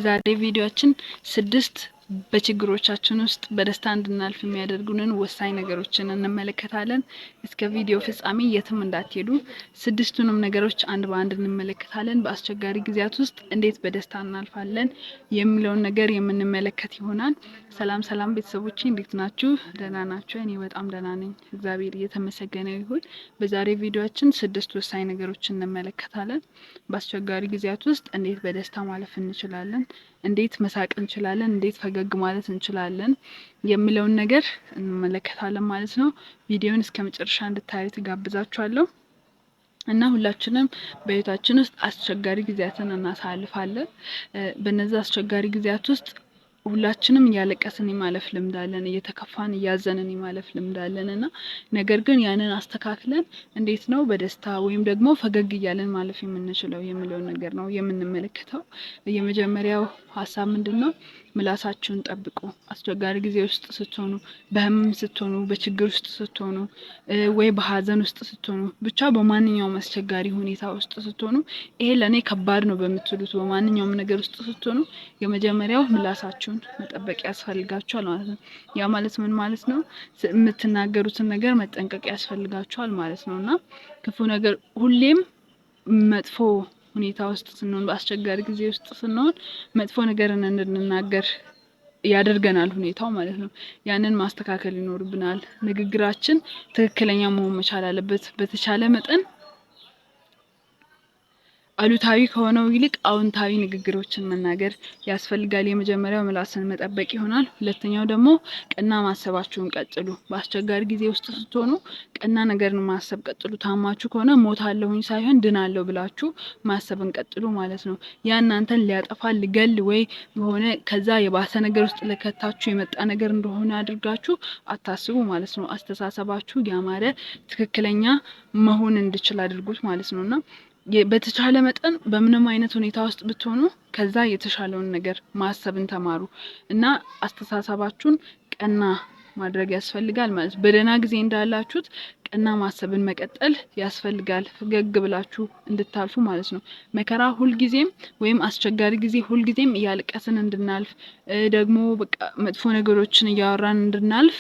ዛሬ ቪዲዮአችን 6 በችግሮቻችን ውስጥ በደስታ እንድናልፍ የሚያደርጉንን ወሳኝ ነገሮችን እንመለከታለን። እስከ ቪዲዮ ፍጻሜ የትም እንዳትሄዱ። 6ቱንም ነገሮች አንድ በአንድ እንመለከታለን። በአስቸጋሪ ጊዜያት ውስጥ እንዴት በደስታ እናልፋለን የሚለውን ነገር የምንመለከት ይሆናል። ሰላም ቤተሰቦቼ እንዴት ናችሁ? ደህና ናችሁ? እኔ በጣም ደህና ነኝ። እግዚአብሔር እየተመሰገነ ይሁን። በዛሬ ቪዲዮአችን 6 ወሳኝ ነገሮችን እንመለከታለን። በአስቸጋሪ ጊዜያት ውስጥ እንዴት በደስታ ማለፍ እንችላለን፣ እንዴት መሳቅ እንችላለን፣ እንዴት ፈገግ ማለት እንችላለን የሚለውን ነገር እንመለከታለን ማለት ነው። ቪዲዮውን እስከ መጨረሻ እንድታዩት ጋብዛችኋለሁ። እና ሁላችንም በህይወታችን ውስጥ አስቸጋሪ ጊዜያትን እናሳልፋለን። በእነዚህ አስቸጋሪ ጊዜያት ውስጥ ሁላችንም እያለቀስን የማለፍ ልምድ አለን፣ እየተከፋን እያዘንን የማለፍ ልምድ አለን እና ነገር ግን ያንን አስተካክለን እንዴት ነው በደስታ ወይም ደግሞ ፈገግ እያለን ማለፍ የምንችለው የሚለውን ነገር ነው የምንመለከተው። የመጀመሪያው ሀሳብ ምንድነው? ምላሳችሁን ጠብቁ። አስቸጋሪ ጊዜ ውስጥ ስትሆኑ፣ በህመም ስትሆኑ፣ በችግር ውስጥ ስትሆኑ ወይ በሀዘን ውስጥ ስትሆኑ፣ ብቻ በማንኛውም አስቸጋሪ ሁኔታ ውስጥ ስትሆኑ፣ ይሄ ለኔ ከባድ ነው በምትሉት በማንኛውም ነገር ውስጥ ስትሆኑ የመጀመሪያው ምላሳችሁን መጠበቅ ያስፈልጋችኋል ማለት ነው። ያ ማለት ምን ማለት ነው? የምትናገሩትን ነገር መጠንቀቅ ያስፈልጋችኋል ማለት ነው እና ክፉ ነገር ሁሌም መጥፎ ሁኔታ ውስጥ ስንሆን፣ በአስቸጋሪ ጊዜ ውስጥ ስንሆን መጥፎ ነገርን እንድንናገር ያደርገናል ሁኔታው ማለት ነው። ያንን ማስተካከል ይኖርብናል። ንግግራችን ትክክለኛ መሆን መቻል አለበት። በተቻለ መጠን አሉታዊ ከሆነው ይልቅ አዎንታዊ ንግግሮችን መናገር ያስፈልጋል። የመጀመሪያው ምላስን መጠበቅ ይሆናል። ሁለተኛው ደግሞ ቀና ማሰባችሁን ቀጥሉ። በአስቸጋሪ ጊዜ ውስጥ ስትሆኑ ቀና ነገርን ማሰብ ቀጥሉ። ታማችሁ ከሆነ ሞታለሁኝ ሳይሆን ድናለሁ ብላችሁ ማሰብን ቀጥሉ ማለት ነው። ያ እናንተን ሊያጠፋ ሊገል ወይ የሆነ ከዛ የባሰ ነገር ውስጥ ለከታችሁ የመጣ ነገር እንደሆነ አድርጋችሁ አታስቡ ማለት ነው። አስተሳሰባችሁ ያማረ ትክክለኛ መሆን እንዲችል አድርጉት ማለት ነውና በተቻለ መጠን በምንም አይነት ሁኔታ ውስጥ ብትሆኑ ከዛ የተሻለውን ነገር ማሰብን ተማሩ እና አስተሳሰባችሁን ቀና ማድረግ ያስፈልጋል ማለት ነው። በደህና ጊዜ እንዳላችሁት ቀና ማሰብን መቀጠል ያስፈልጋል፣ ፈገግ ብላችሁ እንድታልፉ ማለት ነው። መከራ ሁልጊዜም ወይም አስቸጋሪ ጊዜ ሁልጊዜም እያለቀስን እንድናልፍ ደግሞ በቃ መጥፎ ነገሮችን እያወራን እንድናልፍ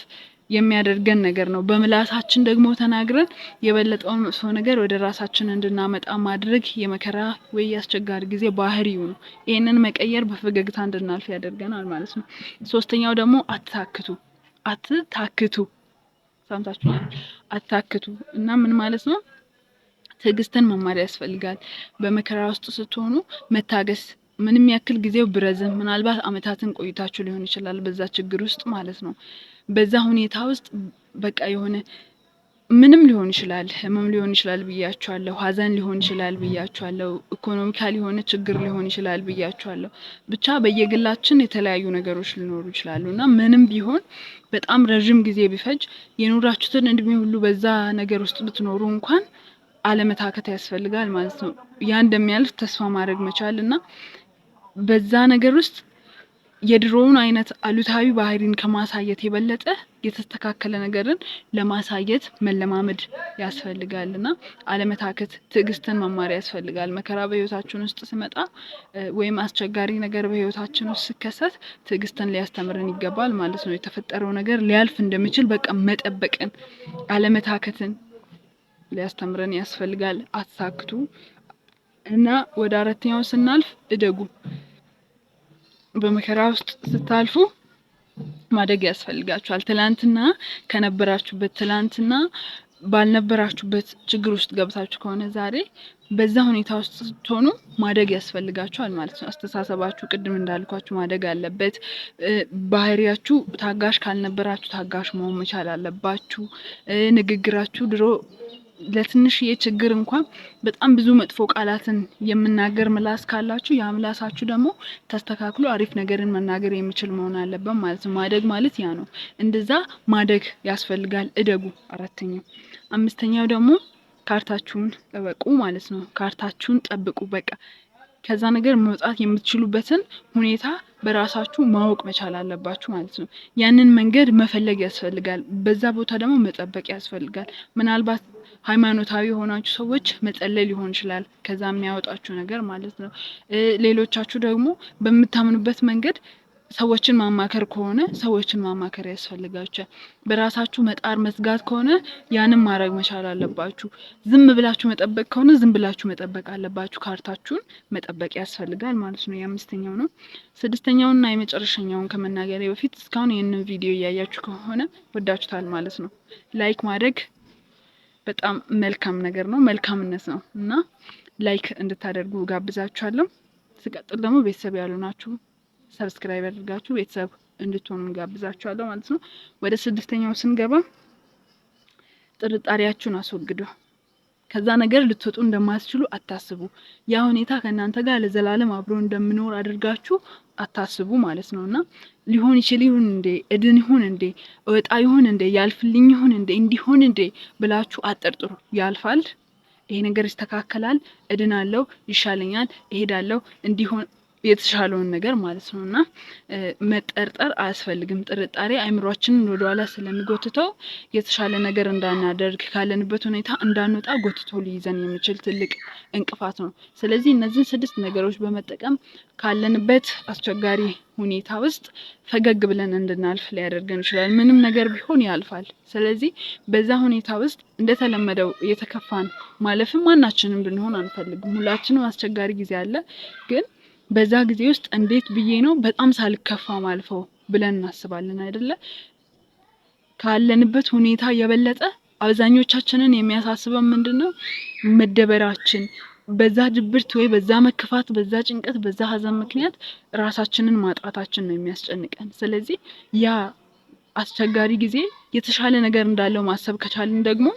የሚያደርገን ነገር ነው። በምላሳችን ደግሞ ተናግረን የበለጠውን መጥፎ ነገር ወደ ራሳችን እንድናመጣ ማድረግ የመከራ ወይ የአስቸጋሪ ጊዜ ባህሪው ነው። ይሄንን መቀየር በፈገግታ እንድናልፍ ያደርገናል ማለት ነው። ሶስተኛው ደግሞ አትታክቱ። ሰምታችኋል? አትታክቱ እና ምን ማለት ነው? ትዕግስትን መማር ያስፈልጋል። በመከራ ውስጥ ስትሆኑ መታገስ ምንም ያክል ጊዜው ብረዝም፣ ምናልባት አመታትን ቆይታችሁ ሊሆን ይችላል በዛ ችግር ውስጥ ማለት ነው። በዛ ሁኔታ ውስጥ በቃ የሆነ ምንም ሊሆን ይችላል፣ ህመም ሊሆን ይችላል ብያችኋለሁ፣ ሀዘን ሊሆን ይችላል ብያችኋለሁ፣ ኢኮኖሚካሊ የሆነ ችግር ሊሆን ይችላል ብያችኋለሁ። ብቻ በየግላችን የተለያዩ ነገሮች ሊኖሩ ይችላሉ እና ምንም ቢሆን በጣም ረጅም ጊዜ ቢፈጅ የኖራችሁትን እድሜ ሁሉ በዛ ነገር ውስጥ ብትኖሩ እንኳን አለመታከት ያስፈልጋል ማለት ነው። ያ እንደሚያልፍ ተስፋ ማድረግ መቻል እና በዛ ነገር ውስጥ የድሮውን አይነት አሉታዊ ባህሪን ከማሳየት የበለጠ የተስተካከለ ነገርን ለማሳየት መለማመድ ያስፈልጋል እና አለመታከት፣ ትዕግስትን መማር ያስፈልጋል። መከራ በህይወታችን ውስጥ ሲመጣ ወይም አስቸጋሪ ነገር በህይወታችን ውስጥ ሲከሰት ትዕግስትን ሊያስተምረን ይገባል ማለት ነው። የተፈጠረው ነገር ሊያልፍ እንደሚችል በቃ መጠበቅን፣ አለመታከትን ሊያስተምረን ያስፈልጋል። አትታክቱ እና ወደ አራተኛው ስናልፍ እደጉ። በመከራ ውስጥ ስታልፉ ማደግ ያስፈልጋችኋል። ትላንትና ከነበራችሁበት፣ ትላንትና ባልነበራችሁበት ችግር ውስጥ ገብታችሁ ከሆነ ዛሬ በዛ ሁኔታ ውስጥ ስትሆኑ ማደግ ያስፈልጋችኋል ማለት ነው። አስተሳሰባችሁ ቅድም እንዳልኳችሁ ማደግ አለበት። ባህሪያችሁ ታጋሽ ካልነበራችሁ ታጋሽ መሆን መቻል አለባችሁ። ንግግራችሁ ድሮ ለትንሽዬ ችግር እንኳን በጣም ብዙ መጥፎ ቃላትን የምናገር ምላስ ካላችሁ ያ ምላሳችሁ ደግሞ ተስተካክሎ አሪፍ ነገርን መናገር የሚችል መሆን አለበት ማለት ነው። ማደግ ማለት ያ ነው። እንደዛ ማደግ ያስፈልጋል። እደጉ አራተኛው። አምስተኛው ደግሞ ካርታችሁን ጠብቁ ማለት ነው። ካርታችሁን ጠብቁ። በቃ ከዛ ነገር መውጣት የምትችሉበትን ሁኔታ በራሳችሁ ማወቅ መቻል አለባችሁ ማለት ነው። ያንን መንገድ መፈለግ ያስፈልጋል። በዛ ቦታ ደግሞ መጠበቅ ያስፈልጋል። ምናልባት ሃይማኖታዊ ሆናችሁ ሰዎች መጸለይ ሊሆን ይችላል ከዛ የሚያወጣችሁ ነገር ማለት ነው። ሌሎቻችሁ ደግሞ በምታምኑበት መንገድ ሰዎችን ማማከር ከሆነ ሰዎችን ማማከር ያስፈልጋችኋል። በራሳችሁ መጣር መዝጋት ከሆነ ያንን ማድረግ መቻል አለባችሁ። ዝም ብላችሁ መጠበቅ ከሆነ ዝም ብላችሁ መጠበቅ አለባችሁ። ካርታችሁን መጠበቅ ያስፈልጋል ማለት ነው። የአምስተኛው ነው። ስድስተኛውና የመጨረሻኛውን ከመናገሬ በፊት እስካሁን ይህንን ቪዲዮ እያያችሁ ከሆነ ወዳችሁታል ማለት ነው። ላይክ ማድረግ በጣም መልካም ነገር ነው፣ መልካምነት ነው እና ላይክ እንድታደርጉ ጋብዛችኋለሁ። ሲቀጥል ደግሞ ቤተሰብ ያሉ ናችሁ ሰብስክራይብ አድርጋችሁ ቤተሰብ እንድትሆኑ ጋብዛችኋለሁ ማለት ነው። ወደ ስድስተኛው ስንገባ ጥርጣሬያችሁን አስወግዱ። ከዛ ነገር ልትወጡ እንደማትችሉ አታስቡ። ያ ሁኔታ ከእናንተ ጋር ለዘላለም አብሮ እንደምኖር አድርጋችሁ አታስቡ ማለት ነውና ሊሆን ይችላል እንዴ እድን ይሁን እንዴ እወጣ ይሁን እንዴ ያልፍልኝ ይሁን እንዴ እንዲሆን እንዴ ብላችሁ አጠርጥሩ። ያልፋል፣ ይሄ ነገር ይስተካከላል፣ እድናለሁ፣ ይሻለኛል፣ እሄዳለሁ እንዲሆን የተሻለውን ነገር ማለት ነውና መጠርጠር አያስፈልግም። ጥርጣሬ አእምሯችንን ወደኋላ ስለሚጎትተው የተሻለ ነገር እንዳናደርግ ካለንበት ሁኔታ እንዳንወጣ ጎትቶ ሊይዘን የሚችል ትልቅ እንቅፋት ነው። ስለዚህ እነዚህን 6 ነገሮች በመጠቀም ካለንበት አስቸጋሪ ሁኔታ ውስጥ ፈገግ ብለን እንድናልፍ ሊያደርገን ይችላል። ምንም ነገር ቢሆን ያልፋል። ስለዚህ በዛ ሁኔታ ውስጥ እንደተለመደው የተከፋን ማለፍም ማናችንም ብንሆን አንፈልግም። ሁላችንም አስቸጋሪ ጊዜ አለ ግን በዛ ጊዜ ውስጥ እንዴት ብዬ ነው በጣም ሳልከፋ ማልፈው ብለን እናስባለን አይደለ? ካለንበት ሁኔታ የበለጠ አብዛኞቻችንን የሚያሳስበን ምንድነው? መደበራችን፣ በዛ ድብርት ወይ በዛ መከፋት፣ በዛ ጭንቀት፣ በዛ ሀዘን ምክንያት ራሳችንን ማጣታችን ነው የሚያስጨንቀን። ስለዚህ ያ አስቸጋሪ ጊዜ የተሻለ ነገር እንዳለው ማሰብ ከቻልን ደግሞ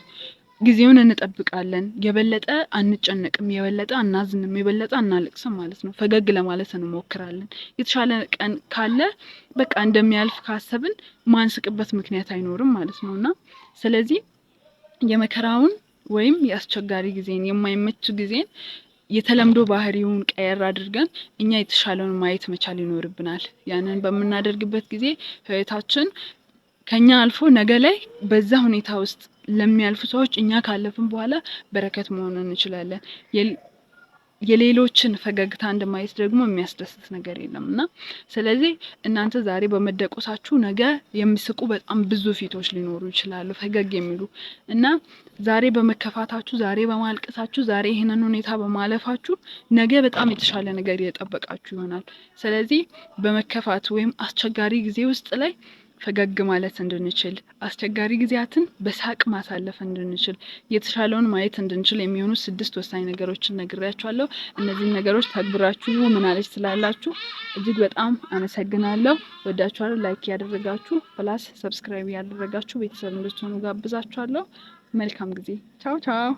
ጊዜውን እንጠብቃለን። የበለጠ አንጨነቅም፣ የበለጠ አናዝንም፣ የበለጠ አናለቅስም ማለት ነው። ፈገግ ለማለት እንሞክራለን። የተሻለ ቀን ካለ በቃ እንደሚያልፍ ካሰብን ማንስቅበት ምክንያት አይኖርም ማለት ነውና ስለዚህ የመከራውን ወይም የአስቸጋሪ ጊዜን የማይመች ጊዜን የተለምዶ ባህሪውን ቀየር አድርገን እኛ የተሻለውን ማየት መቻል ይኖርብናል። ያንን በምናደርግበት ጊዜ ህይወታችን ከኛ አልፎ ነገ ላይ በዛ ሁኔታ ውስጥ ለሚያልፉ ሰዎች እኛ ካለፍን በኋላ በረከት መሆን እንችላለን። የሌሎችን ፈገግታ እንደማየት ደግሞ የሚያስደስት ነገር የለምና ስለዚህ እናንተ ዛሬ በመደቆሳችሁ ነገ የሚስቁ በጣም ብዙ ፊቶች ሊኖሩ ይችላሉ ፈገግ የሚሉ እና ዛሬ በመከፋታችሁ፣ ዛሬ በማልቀሳችሁ፣ ዛሬ ይሄንን ሁኔታ በማለፋችሁ ነገ በጣም የተሻለ ነገር እየጠበቃችሁ ይሆናል። ስለዚህ በመከፋት ወይም አስቸጋሪ ጊዜ ውስጥ ላይ ፈገግ ማለት እንድንችል፣ አስቸጋሪ ጊዜያትን በሳቅ ማሳለፍ እንድንችል፣ የተሻለውን ማየት እንድንችል የሚሆኑ 6 ወሳኝ ነገሮችን ነግሬያችኋለሁ። እነዚህ ነገሮች ተግብራችሁ ምን አለች ስላላችሁ እጅግ በጣም አመሰግናለሁ። ወዳችኋለሁ። ላይክ ያደረጋችሁ ፕላስ ሰብስክራይብ ያደረጋችሁ ቤተሰብ እንድትሆኑ ጋብዛችኋለሁ። መልካም ጊዜ። ቻው ቻው።